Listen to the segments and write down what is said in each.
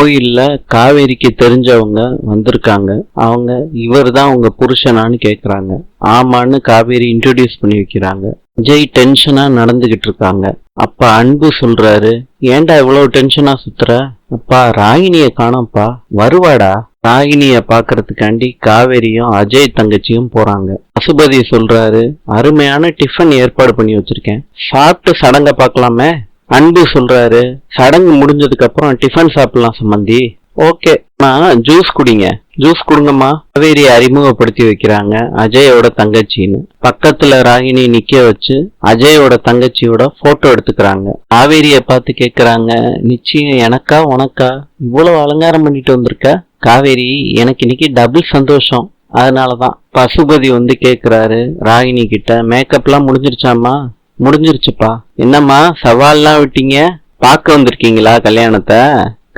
கோயில்ல காவேரிக்கு தெரிஞ்சவங்க வந்திருக்காங்க. அவங்க இவர் தான் உங்க புருஷனான்னு கேக்குறாங்க. ஆமான்னு காவேரி இன்ட்ரோடியூஸ் பண்ணி வைக்கிறாங்க. விஜய் டென்ஷனா நடந்துகிட்டு இருக்காங்க. அப்ப அன்பு சொல்றாரு, ஏன்டா இவ்வளவு டென்ஷனா சுத்துற? அப்பா ராகினிய காணோம்ப்பா, வருவாடா. ராகினிய பாக்குறதுக்காண்டி காவேரியும் அஜய் தங்கச்சியும் போறாங்க. பசுபதி சொல்றாரு, அருமையான டிஃபன் ஏற்பாடு பண்ணி வச்சிருக்கேன், சாப்பிட்டு சடங்க பாக்கலாமே. அன்பு சொல்றாரு, சடங்கு முடிஞ்சதுக்கு அப்புறம் டிஃபன் சாப்பிடலாம் சம்பந்தி. ஓகே, நான் ஜூஸ் குடிங்க. ஜூஸ் கொடுங்கம்மா. காவேரி அறிமுகப்படுத்தி வைக்கிறாங்க அஜயோட தங்கச்சின்னு. பக்கத்துல ராகினி நிக்க வச்சு அஜயோட தங்கச்சியோட போட்டோ எடுத்துக்கிறாங்க. காவேரிய பார்த்து கேக்குறாங்க, நிச்சயம் எனக்கா உனக்கா? இவ்வளவு அலங்காரம் பண்ணிட்டு வந்திருக்க? காவேரி, எனக்கு இன்னைக்கு டபுள் சந்தோஷம், அதனாலதான். பசுபதி கேக்குறாரு ராகினி கிட்ட, மேக்கப் எல்லாம் முடிஞ்சிருச்சாமா? முடிஞ்சிருச்சுப்பா. என்னம்மா சவால்லாம் விட்டீங்க, பார்க்க வந்திருக்கீங்களா கல்யாணத்தை?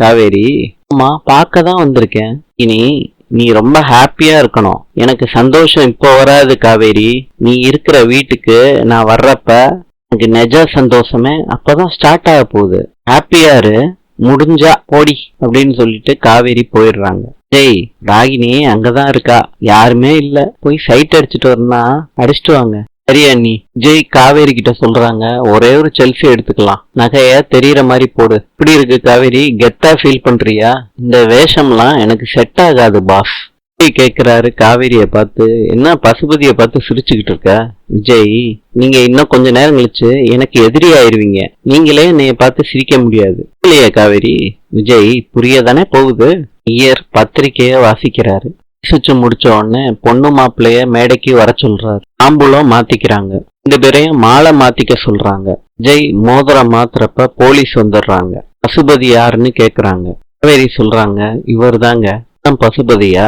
காவேரி, அம்மா பார்க்க தான் வந்திருக்கேன். இனி நீ ரொம்ப ஹாப்பியா இருக்கணும். எனக்கு சந்தோஷம் இப்போ வராது காவேரி, நீ இருக்கிற வீட்டுக்கு நான் வர்றப்ப எனக்கு நெஜ சந்தோஷமே அப்பதான் ஸ்டார்ட் ஆக போகுது. ஹாப்பியாரு, முடிஞ்சா போடி அப்படின்னு சொல்லிட்டு காவேரி போயிடுறாங்க. டேய், ராகினி அங்கதான் இருக்கா, யாருமே இல்ல, போய் சைட் அடிச்சுட்டு வரனா அடிச்சுட்டு வாங்க. சரியா நீ? ஜெய் காவேரி கிட்ட சொல்றாங்க, ஒரே ஒரு செல்ஃபி எடுத்துக்கலாம், நகைய தெரியற மாதிரி போடு. இப்படி இருக்கு காவேரி, கெத்தா ஃபீல் பண்றியா? இந்த வேஷம்லாம் எனக்கு செட் ஆகாது பாஸ். விஜய் கேக்குறாரு காவேரிய பார்த்து, என்ன பசுபதிய பார்த்து சிரிச்சுக்கிட்டு இருக்க? விஜய், நீங்க இன்னும் கொஞ்ச நேரம் கழிச்சு எனக்கு எதிரி ஆயிருவீங்க, நீங்களே என்னைய பார்த்து சிரிக்க முடியாது இல்லையா காவேரி? விஜய், புரியதானே போகுது. ஐயர் பத்திரிக்கைய வாசிக்கிறாரு. சுச்சு முடிச்ச உடனே பொண்ணு மாப்பிள்ளைய மேடைக்கு வர சொல்றாரு. தாம்பூலம் மாத்திக்கிறாங்க. 2 பேரையும் மாலை மாத்திக்க சொல்றாங்க. விஜய் மோதிரம் மாத்துறப்ப போலீஸ் வந்துடுறாங்க. பசுபதி யாருன்னு கேக்குறாங்க. காவேரி சொல்றாங்க, இவர் தாங்க. பசுபதியா?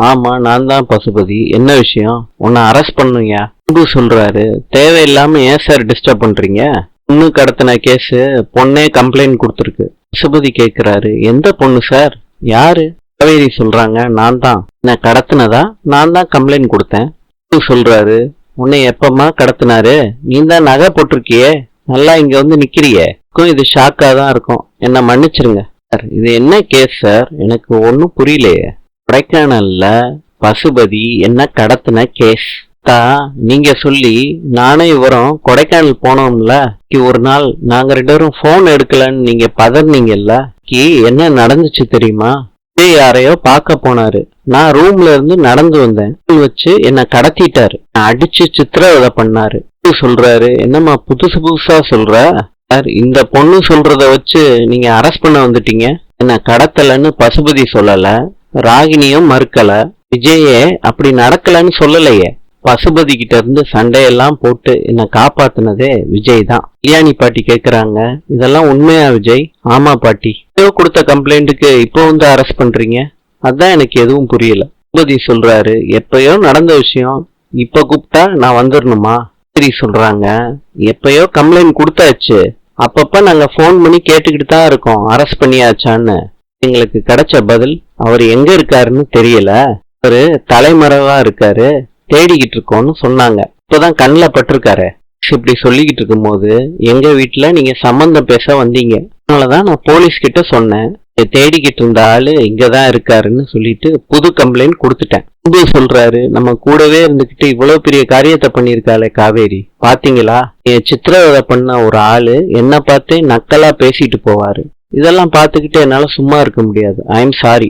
ஆமா, நான் தான் பசுபதி. என்ன விஷயம்? உன்னை அரெஸ்ட் பண்ணுங்க. அன்பு சொல்றாரு, தேவையில்லாம ஏன் சார் டிஸ்டர்ப் பண்றீங்க? பொண்ணு கடத்தின கேஸ், பொண்ணே கம்ப்ளைண்ட் கொடுத்துருக்கு. பசுபதி கேக்குறாரு, எந்த பொண்ணு சார்? யாரு? காவேரி சொல்றாங்க, நான் தான். என்ன கடத்தினதா? நான் தான் கம்ப்ளைண்ட் கொடுத்தேன். சொல்றாரு, உன்னை எப்பமா கடத்தினாரு? நீ தான் நகை போட்டிருக்கியே, நல்லா இங்க நிக்கிறியே. இது ஷாக்கா தான் இருக்கும், என்ன மன்னிச்சிருங்க சார். இது என்ன கேஸ் சார்? எனக்கு ஒன்னும் புரியலையே. கொடைக்கானல்ல பசுபதி என்ன கடத்தின கேஸ் நீங்க சொல்லி நானே இவரும் கொடைக்கானல் போனோம்ல. ஒரு நாள் நாங்க 2 பேரும் போன் எடுக்கலன்னு நீங்க பதறினீங்கல்ல. என்ன நடந்துச்சு தெரியுமா? யாரையோ பார்க்க போனாரு, நான் ரூம்ல இருந்து நடந்து வந்தேன், வச்சு என்ன கடத்திட்டாரு, அடிச்சு சித்திரவதை பண்ணாரு. சொல்றாரு, என்னம்மா புதுசு புதுசா சொல்ற? சார், இந்த பொண்ணு சொல்றத வச்சு நீங்க அரெஸ்ட் பண்ண வந்துட்டீங்க. என்ன கடத்தலன்னு பசுபதி சொல்லல, ராகினியும் மறுக்கல, விஜயே அப்படி நடக்கலன்னு சொல்லலையே. பசுபதி கிட்ட இருந்து சண்டையெல்லாம் போட்டு என்ன காப்பாத்தினதே விஜய் தான். கல்யாணி பாட்டி கேக்குறாங்க, இதெல்லாம் உண்மையா விஜய்? ஆமா பாட்டி. கொடுத்த கம்ப்ளைண்ட்டுக்கு இப்போ அரெஸ்ட் பண்றீங்க? அதான் எனக்கு எதுவும் புரியல. பசுபதி சொல்றாரு, எப்பயோ நடந்த விஷயம், இப்ப கூப்பிட்டா நான் வந்துடணுமா? சரி சொல்றாங்க, எப்பயோ கம்ப்ளைண்ட் கொடுத்தாச்சு, அப்பப்ப நாங்க போன் பண்ணி கேட்டுக்கிட்டு தான் இருக்கோம் அரெஸ்ட் பண்ணியாச்சான்னு. எங்களுக்கு கிடைச்ச பதில், அவர் எங்க இருக்காருன்னு தெரியல, அவரு தலைமறைவா இருக்காரு, தேடிக்கிட்டு இருக்கோம்னு சொன்னாங்க. இப்பதான் கண்ணில் பட்டிருக்காரு. இப்படி சொல்லிக்கிட்டு இருக்கும் போது எங்க வீட்டுல நீங்க சம்பந்தம் பேச வந்தீங்க, அதனாலதான் நான் போலீஸ் கிட்ட சொன்னேன், தேடிக்கிட்டு இருந்த ஆளு இங்கதான் இருக்காருன்னு சொல்லிட்டு புது கம்ப்ளைண்ட் கொடுத்துட்டேன். சொல்றாரு, நம்ம கூடவே இருந்துகிட்டு இவ்வளவு பெரிய காரியத்தை பண்ணிருக்காளே காவேரி, பாத்தீங்களா? என் சித்திரவதை பண்ண ஒரு ஆளு என்ன பார்த்தே நக்கலா பேசிட்டு போவாரு. இதெல்லாம் பார்த்துக்கிட்டு என்னால சும்மா இருக்க முடியாது. I am sorry.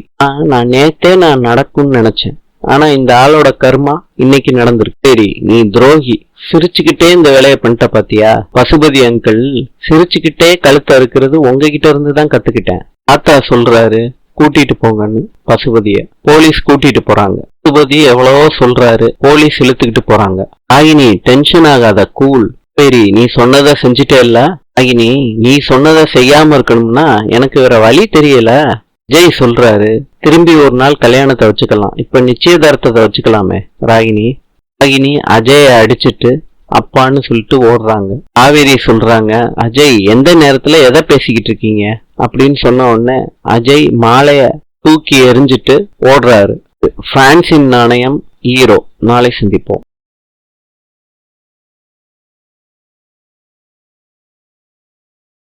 நான் நேத்தே நடக்கும்னு நினைச்சேன், ஆனா இந்த ஆளோட கர்மா இன்னைக்கு நடந்திருக்கு. சரி, நீ துரோகி, சிரிச்சுக்கிட்டே இந்த வேலையை பண்ணிட்ட பாத்தியா? பசுபதி அங்கிள், சிரிச்சுக்கிட்டே கழுத்த இருக்கிறது உங்ககிட்ட இருந்து தான் கத்துக்கிட்டேன். தாத்தா சொல்றாரு, கூட்டிட்டு போங்கன்னு பசுபதிய போலீஸ் கூட்டிட்டு போறாங்க. பசுபதி எவ்வளவோ சொல்றாரு, போலீஸ் இழுத்துக்கிட்டு போறாங்க. ராகினி, டென்ஷன் ஆகாத, கூல். சரி, நீ சொன்னதை செஞ்சுட்டே இல்ல? ராகினி, நீ சொன்னதை செய்யாம இருக்கணும்னா எனக்கு வேற வழி தெரியல. ஜெய் சொல்றாரு, திரும்பி ஒரு நாள் கல்யாணத்தை வச்சுக்கலாம், இப்ப நிச்சயதார்த்தத்தை வச்சுக்கலாமே. ராகினி அஜய அடிச்சுட்டு அப்பான்னு சொல்லிட்டு ஓடுறாங்க. காவேரி சொல்றாங்க, அஜய் எந்த நேரத்துல எதை பேசிக்கிட்டு இருக்கீங்க அப்படின்னு சொன்ன உடனே அஜய் மாலைய தூக்கி எறிஞ்சிட்டு ஓடுறாரு. பிரான்சின் நாணயம் ஹீரோ. நாளை சந்திப்போம்.